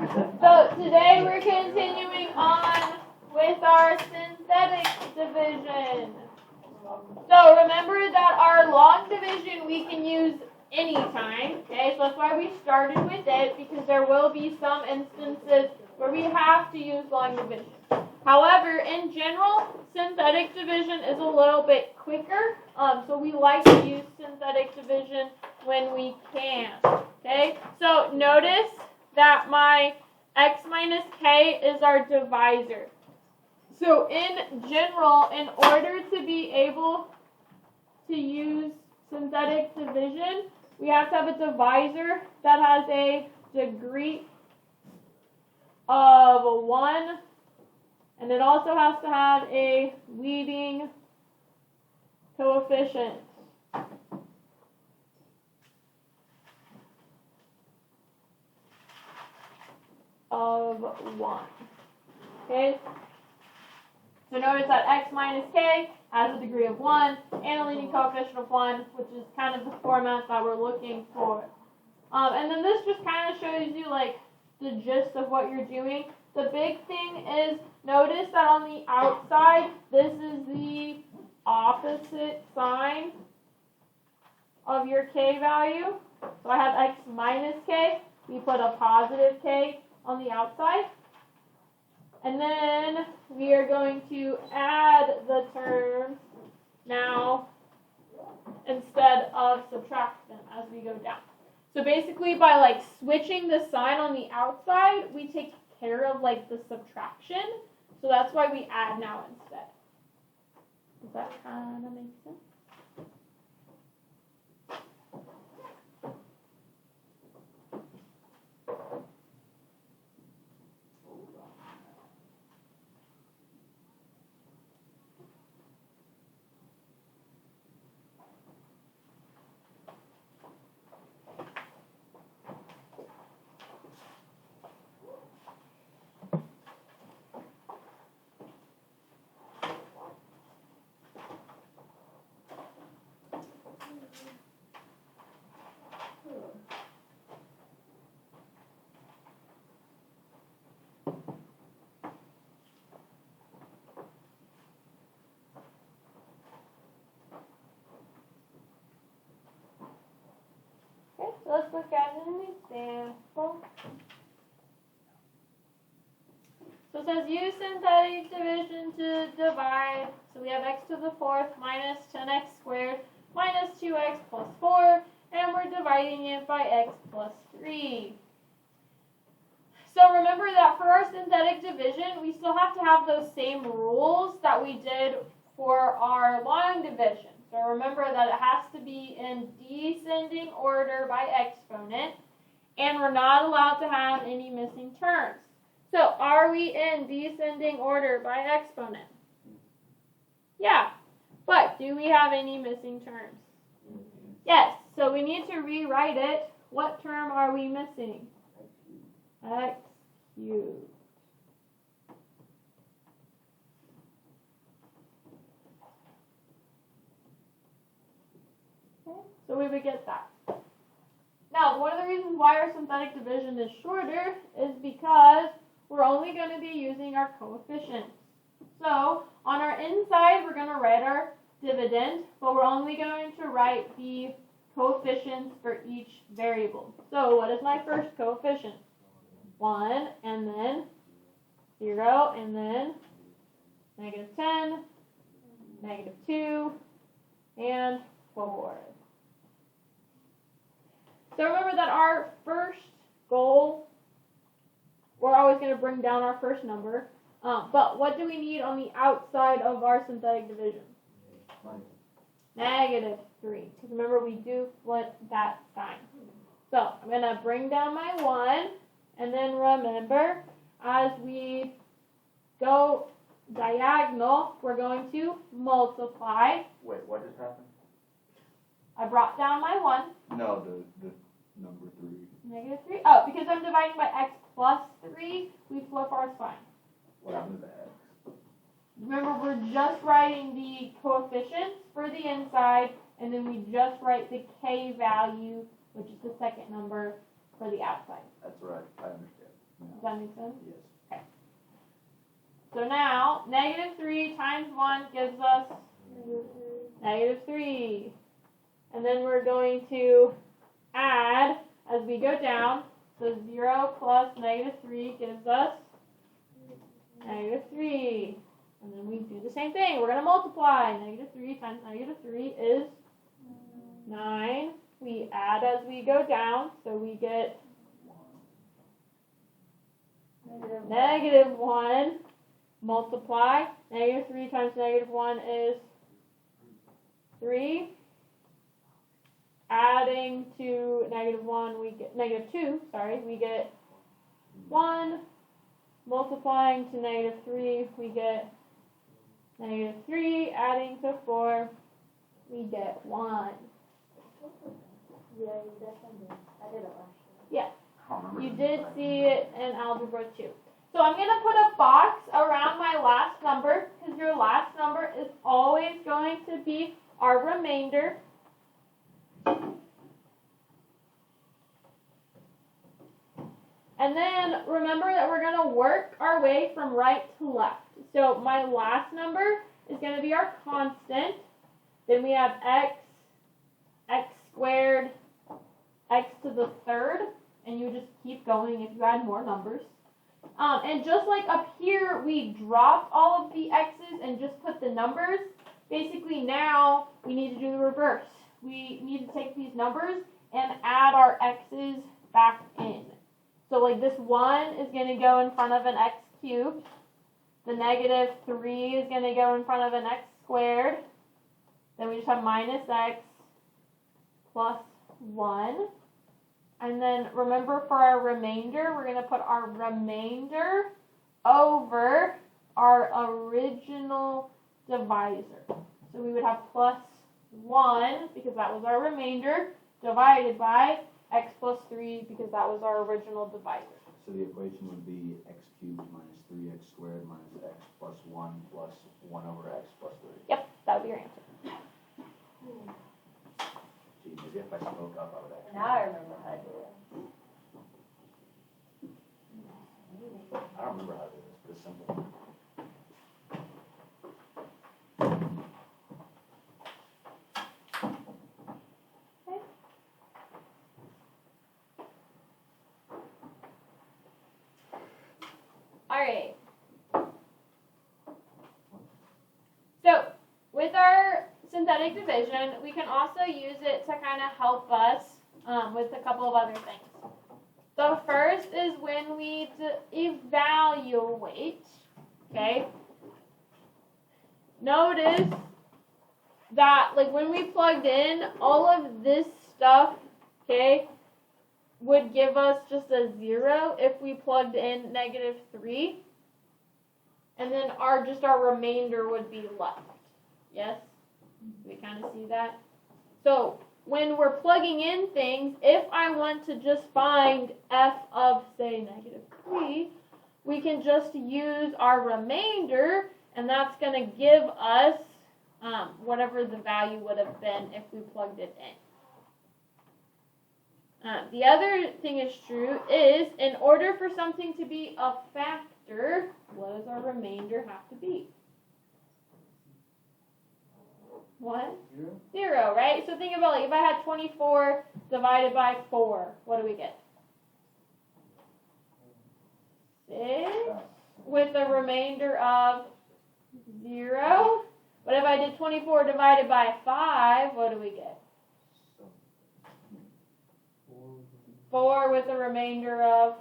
So today we're continuing on with our synthetic division. So remember that our long division we can use anytime, okay? So that's why we started with it, because there will be some instances where we have to use long division. However, in general, synthetic division is a little bit quicker, so we like to use synthetic division when we can, okay? So notice that my x minus k is our divisor. So in general, in order to be able to use synthetic division, we have to have a divisor that has a degree of 1, and it also has to have a leading coefficient of 1. Okay? So notice that x minus k has a degree of 1 and a leading coefficient of 1, which is kind of the format that we're looking for. And then this just kind of shows you like the gist of what you're doing. The big thing is notice that on the outside, this is the opposite sign of your k value. So I have x minus k. We put a positive k on the outside. And then we are going to add the terms now instead of subtract them as we go down. So basically by like switching the sign on the outside, we take care of like the subtraction. So that's why we add now instead. Does that kind of make sense? Let's look at an example. So it says use synthetic division to divide. So we have x to the fourth minus 10x squared minus 2x plus 4, and we're dividing it by x plus 3. So remember that for our synthetic division, we still have to have those same rules that we did for our long division. So remember that it has to be in descending order by exponent, and we're not allowed to have any missing terms. So are we in descending order by exponent? Yeah, but do we have any missing terms? Yes, so we need to rewrite it. What term are we missing? X cubed. So we would get that. Now, one of the reasons why our synthetic division is shorter is because we're only going to be using our coefficients. So on our inside, we're going to write our dividend, but we're only going to write the coefficients for each variable. So what is my first coefficient? 1, and then 0, and then negative 10, negative 2, and 4. So remember that our first goal, we're always going to bring down our first number. But what do we need on the outside of our synthetic division? Negative 3. Because remember, we do flip that sign. So I'm going to bring down my 1. And then remember, as we go diagonal, we're going to multiply. Wait, what just happened? I brought down my 1. No, the number 3. Negative 3. Oh, because I'm dividing by x plus 3, we flip our sign. What happened to the x? Remember, we're just writing the coefficients for the inside, and then we just write the k value, which is the second number, for the outside. That's right, I understand. Does that make sense? Yes. So now, negative 3 times 1 gives us negative 3. And then we're going to add as we go down. So 0 plus negative 3 gives us negative 3. And then we do the same thing. We're going to multiply. Negative 3 times negative 3 is 9. We add as we go down. So we get negative 1. Multiply. Negative 3 times negative 1 is 3. Adding to negative 1, we get negative 2, we get 1. Multiplying to negative 3, we get negative 3. Adding to 4, we get 1. Yeah, you definitely did. I did it last Yeah, I don't remember you doing did that. see it in algebra 2. So I'm going to put a box around my last number, because your last number is always going to be our remainder. And then remember that we're going to work our way from right to left. So my last number is going to be our constant. Then we have x squared, x to the third, and you just keep going if you add more numbers. And just like up here, we dropped all of the x's and just put the numbers. Basically now we need to do the reverse. We need to take these numbers and add our x's back in. So like this 1 is going to go in front of an x cubed. The negative 3 is going to go in front of an x squared. Then we just have minus x plus 1. And then remember for our remainder, we're going to put our remainder over our original divisor. So we would have plus 1 because that was our remainder divided by x plus 3 because that was our original divisor. So the equation would be x cubed minus 3x squared minus x plus 1 plus 1 over x plus 3. Yep, that would be your answer. Gee, maybe if I spoke up, I would actually. Now I remember how to do it. I don't remember how to do this, but it's simple. Alright. So, with our synthetic division, we can also use it to kind of help us with a couple of other things. The first is when we evaluate, okay? Notice that, like, when we plugged in, all of this stuff, okay, would give us just a 0 if we plugged in negative 3. And then our remainder would be left. Yes? We kind of see that? So, when we're plugging in things, if I want to just find f of, say, negative 3, we can just use our remainder, and that's going to give us whatever the value would have been if we plugged it in. The other thing is true is, in order for something to be a factor, what does our remainder have to be? What? 0, right? So think about, like, if I had 24 divided by 4, what do we get? 6 with a remainder of 0. But if I did 24 divided by 5, what do we get? 4 with a remainder of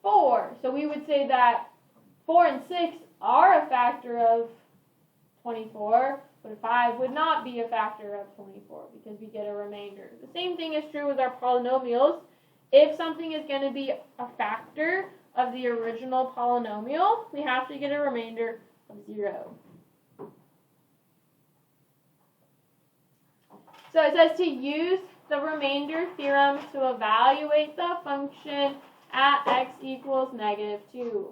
4. So we would say that 4 and 6 are a factor of 24, but 5 would not be a factor of 24 because we get a remainder. The same thing is true with our polynomials. If something is going to be a factor of the original polynomial, we have to get a remainder of 0. So it says to use the remainder theorem to evaluate the function at x equals negative 2.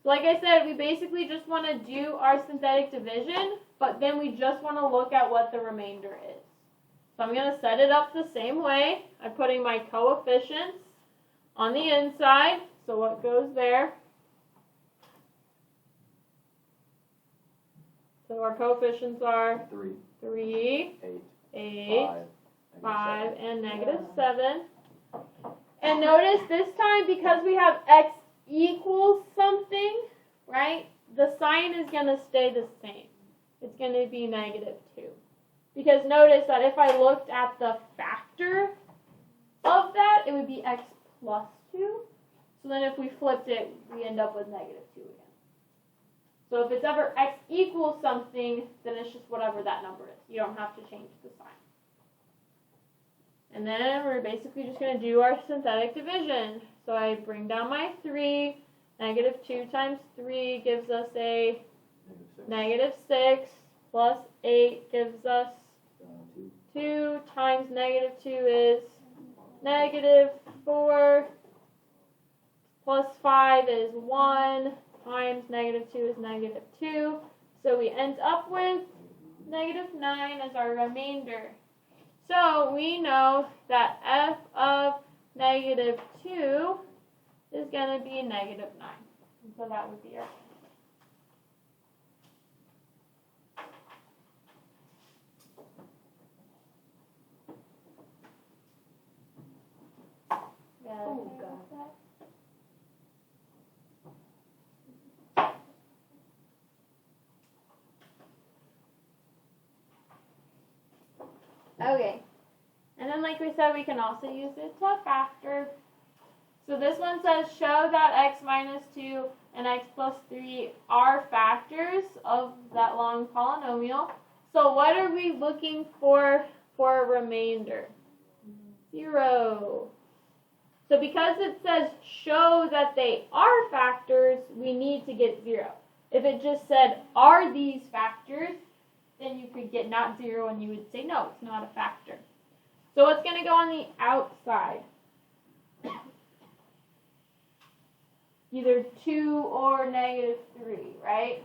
So like I said, we basically just want to do our synthetic division, but then we just want to look at what the remainder is. So I'm going to set it up the same way. I'm putting my coefficients on the inside. So what goes there? So our coefficients are 3, 3, 8, 8, 5, 5, and -7. And notice this time, because we have x equals something, right, the sign is going to stay the same. It's going to be -2. Because notice that if I looked at the factor of that, it would be x plus 2. So then if we flipped it, we end up with -2 again. So if it's ever x equals something, then it's just whatever that number is. You don't have to change the sign. And then we're basically just going to do our synthetic division. So I bring down my 3. -2 times 3 gives us a -6 plus 8 gives us 2 times -2 is -4 plus 5 is 1 times -2 is -2. So we end up with -9 as our remainder. So we know that f of -2 is going to be -9. And so that would be our Oh, God. Okay. And then like we said, we can also use it to factor. So this one says show that x minus 2 and x plus 3 are factors of that long polynomial. So what are we looking for a remainder? 0. So because it says show that they are factors, we need to get 0. If it just said are these factors, then you could get not 0 and you would say no, it's not a factor. So it's going to go on the outside. Either 2 or -3, right?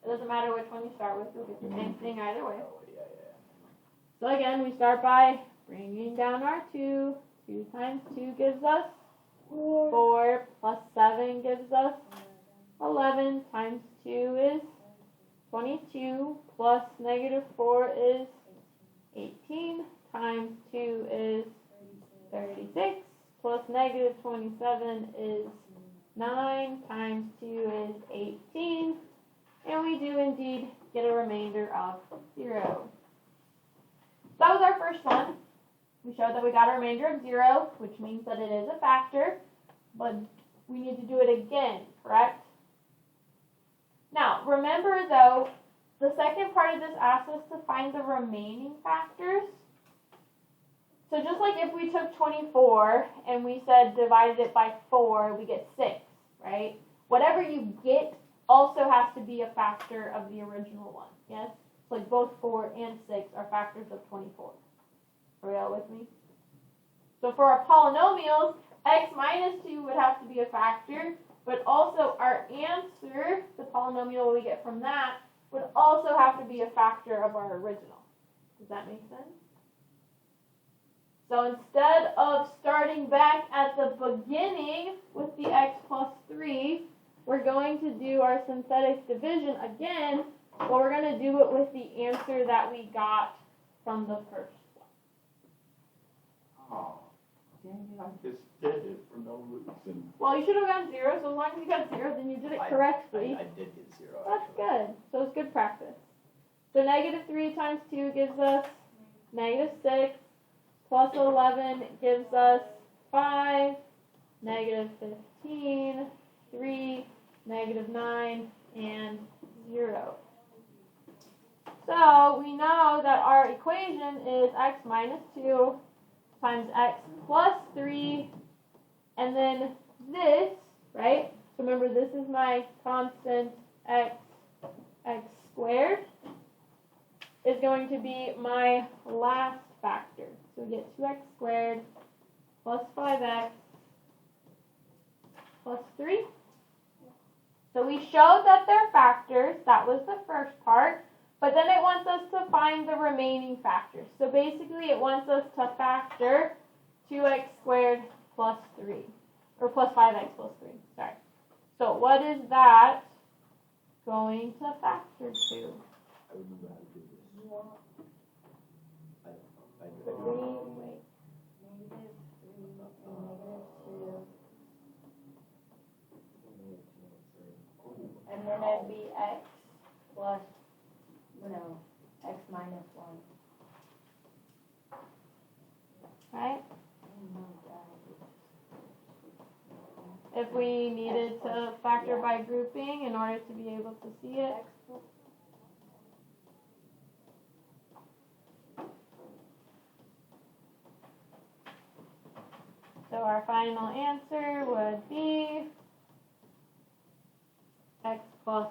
It doesn't matter which one you start with, you'll get the same thing either way. So again, we start by bringing down our 2. 2 times 2 gives us 4 plus 7 gives us 11 times 2 is 22 plus -4 is 18 times 2 is 36 plus -27 is 9 times 2 is 18, and we do indeed get a remainder of 0. That was our first one. We showed that we got a remainder of 0, which means that it is a factor, but we need to do it again, correct? Now, remember though, the second part of this asks us to find the remaining factors. So just like if we took 24 and we said divided it by 4, we get 6, right? Whatever you get also has to be a factor of the original one, yes? So like both 4 and 6 are factors of 24. Are you all with me? So for our polynomials, x minus 2 would have to be a factor, but also our answer, the polynomial we get from that, would also have to be a factor of our original. Does that make sense? So instead of starting back at the beginning with the x plus 3, we're going to do our synthetic division again, but we're going to do it with the answer that we got from the first one. Oh, dang it, I just did it for no reason. Well, you should have gotten 0, so as long as you got 0, then you did it correctly. I did get 0. That's actually. good. So it's good practice. So -3 times 2 gives us -6. Plus 11 gives us 5, -15, 3, -9, and 0. So we know that our equation is x minus 2 times x plus 3, and then this, right? So remember, this is my constant x squared, is going to be my last factor. So we get 2x squared plus 5x plus 3. So we showed that they're factors. That was the first part. But then it wants us to find the remaining factors. So basically it wants us to factor 2x squared plus 3. or plus 5x plus 3, sorry. So what is that going to factor to? I remember how to do this. I 3, wait. Negative 3 and negative 2. And then it'd be x plus, no, x minus 1. Right? Oh my God. If we needed to factor by grouping in order to be able to see it. X plus So our final answer would be x plus